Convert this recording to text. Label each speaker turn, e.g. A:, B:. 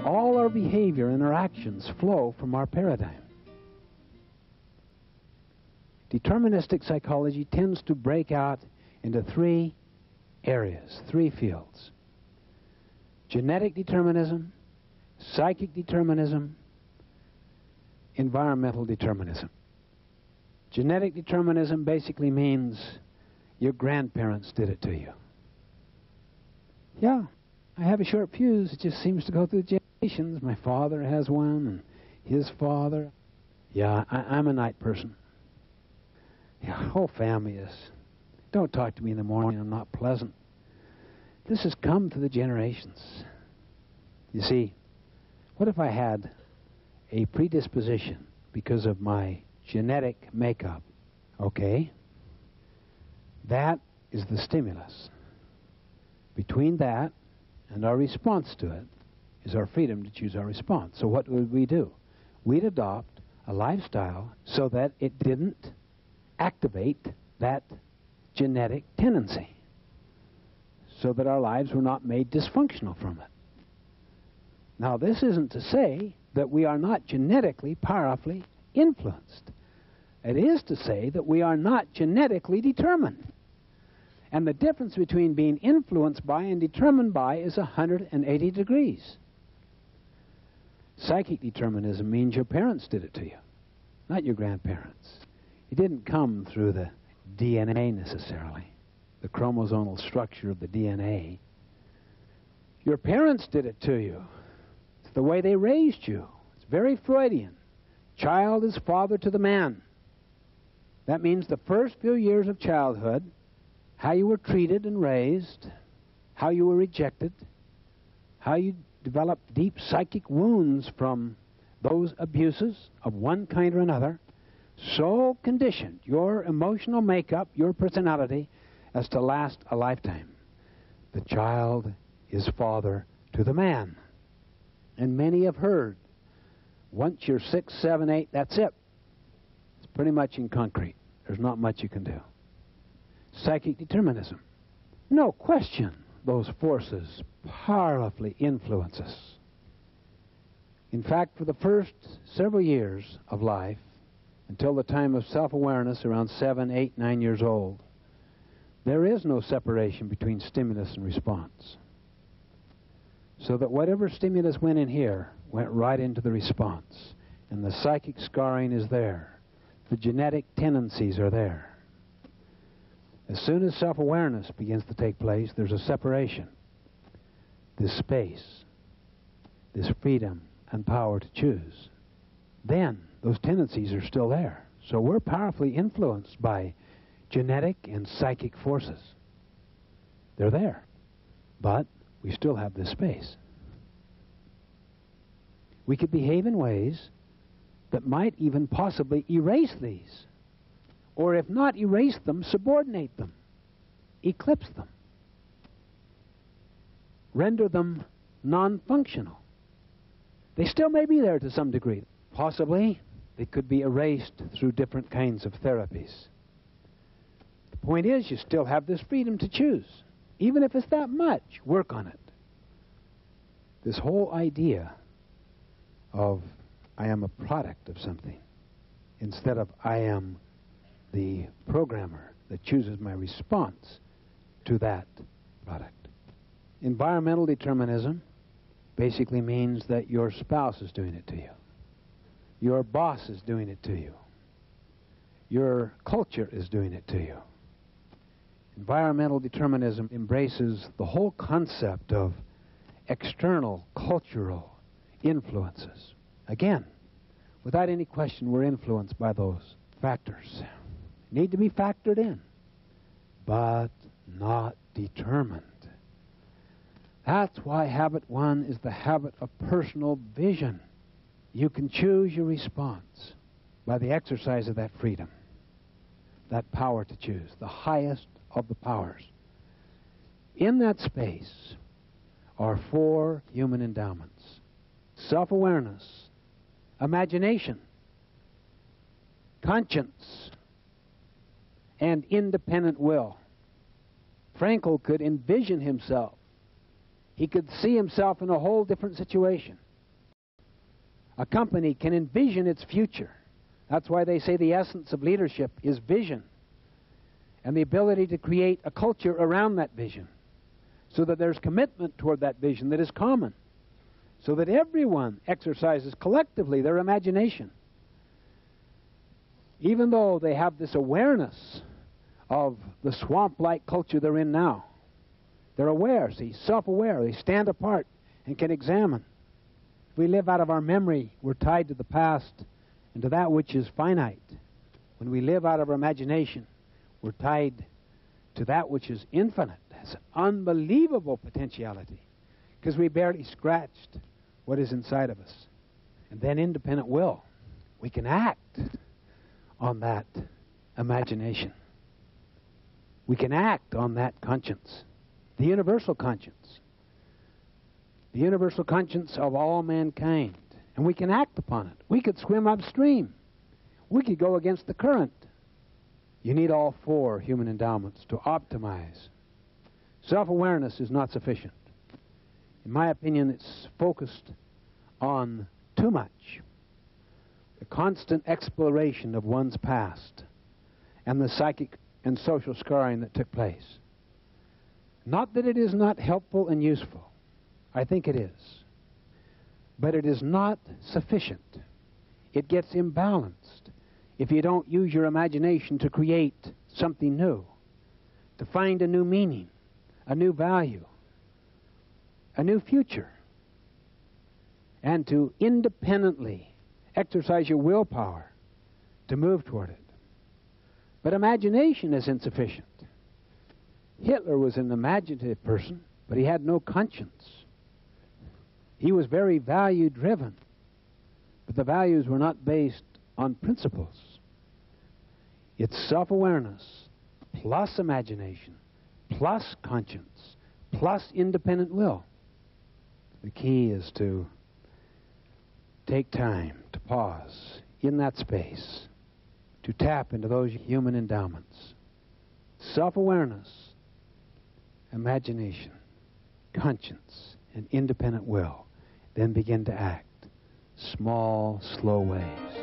A: All our behavior and our actions flow from our paradigm. Deterministic psychology tends to break out into three areas, three fields: genetic determinism, psychic determinism, environmental determinism. Genetic determinism basically means your grandparents did it to you. Yeah, I have a short fuse. It just seems to go through generations. My father has one, and his father. Yeah, I'm a night person. Yeah, whole family is. Don't talk to me in the morning. I'm not pleasant. This has come through the generations. You see, what if I had a predisposition because of my genetic makeup? Okay, that is the stimulus. Between that and our response to it is our freedom to choose our response. So what would we do? We'd adopt a lifestyle so that it didn't activate that genetic tendency, so that our lives were not made dysfunctional from it. Now, this isn't to say that we are not genetically powerfully influenced. It is to say that we are not genetically determined. And the difference between being influenced by and determined by is 180 degrees. Psychic determinism means your parents did it to you, not your grandparents. It didn't come through the DNA necessarily, the chromosomal structure of the DNA. Your parents did it to you. It's the way they raised you. It's very Freudian. Child is father to the man. That means the first few years of childhood, how you were treated and raised, how you were rejected, how you developed deep psychic wounds from those abuses of one kind or another, so conditioned your emotional makeup, your personality, as to last a lifetime. The child is father to the man. And many have heard, once you're 6, 7, 8, that's it. It's pretty much in concrete. There's not much you can do. Psychic determinism. No question, those forces powerfully influence us. In fact, for the first several years of life, until the time of self-awareness around 7, 8, 9 years old, there is no separation between stimulus and response. So that whatever stimulus went in here went right into the response. And the psychic scarring is there. The genetic tendencies are there. As soon as self-awareness begins to take place, there's a separation. This space, this freedom and power to choose. Then those tendencies are still there. So we're powerfully influenced by genetic and psychic forces. They're there. But we still have this space. We could behave in ways that might even possibly erase these. Or if not erase them, subordinate them, eclipse them, render them non-functional. They still may be there to some degree. Possibly they could be erased through different kinds of therapies. The point is, you still have this freedom to choose. Even if it's that much, work on it. This whole idea of I am a product of something, instead of I am the programmer that chooses my response to that product. Environmental determinism basically means that your spouse is doing it to you. Your boss is doing it to you. Your culture is doing it to you. Environmental determinism embraces the whole concept of external cultural influences. Again, without any question, we're influenced by those factors. Need to be factored in, but not determined. That's why habit 1 is the habit of personal vision. You can choose your response by the exercise of that freedom, that power to choose, the highest of the powers. In that space are 4 human endowments: self-awareness, imagination, conscience, and independent will. Frankl could envision himself. He could see himself in a whole different situation. A company can envision its future. That's why they say the essence of leadership is vision and the ability to create a culture around that vision so that there's commitment toward that vision that is common, so that everyone exercises collectively their imagination. Even though they have this awareness of the swamp-like culture they're in now, they're aware, see, self-aware. They stand apart and can examine. If we live out of our memory, we're tied to the past and to that which is finite. When we live out of our imagination, we're tied to that which is infinite. Has an unbelievable potentiality because we barely scratched what is inside of us. And then independent will. We can act on that imagination. We can act on that conscience, the universal conscience of all mankind. And we can act upon it. We could swim upstream. We could go against the current. You need all four human endowments to optimize. Self-awareness is not sufficient. In my opinion, it's focused on too much. The constant exploration of one's past and the psychic and social scarring that took place. Not that it is not helpful and useful. I think it is. But it is not sufficient. It gets imbalanced if you don't use your imagination to create something new, to find a new meaning, a new value, a new future, and to independently exercise your willpower to move toward it. But imagination is insufficient. Hitler was an imaginative person, but he had no conscience. He was very value-driven, but the values were not based on principles. It's self-awareness plus imagination plus conscience plus independent will. The key is to take time to pause in that space, to tap into those human endowments. Self-awareness, imagination, conscience, and independent will. Then begin to act. Small, slow ways.